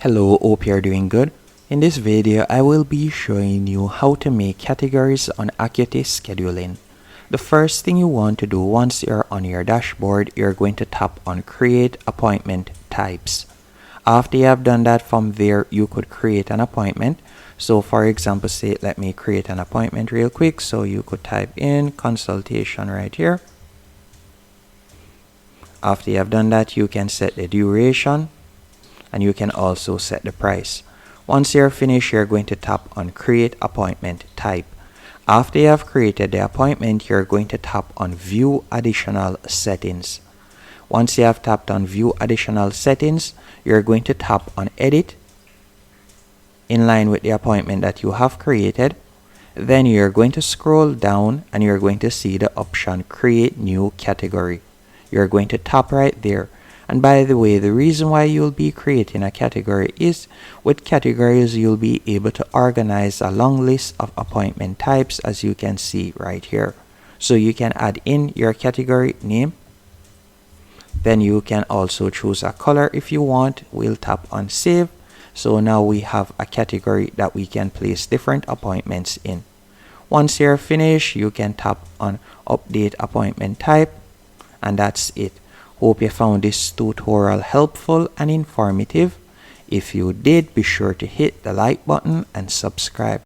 Hello, hope you're doing good. In this video, I will be showing you how to make categories on Acuity Scheduling. The first thing you want to do once you're on your dashboard, you're going to tap on Create Appointment Types. After you have done that, from there, you could create an appointment. So for example, say, let me create an appointment real quick. So you could type in consultation right here. After you have done that, you can set the duration. And you can also set the price. Once you're finished, you're going to tap on Create Appointment Type. After you have created the appointment, you're going to tap on View Additional Settings. Once you have tapped on View Additional Settings, you're going to tap on Edit in line with the appointment that you have created. Then you're going to scroll down and you're going to see the option Create New Category. You're going to tap right there. And by the way, the reason why you'll be creating a category is with categories, you'll be able to organize a long list of appointment types, as you can see right here. So you can add in your category name. Then you can also choose a color if you want. We'll tap on Save. So now we have a category that we can place different appointments in. Once you're finished, you can tap on Update Appointment Type. And that's it. Hope you found this tutorial helpful and informative. If you did, be sure to hit the like button and subscribe.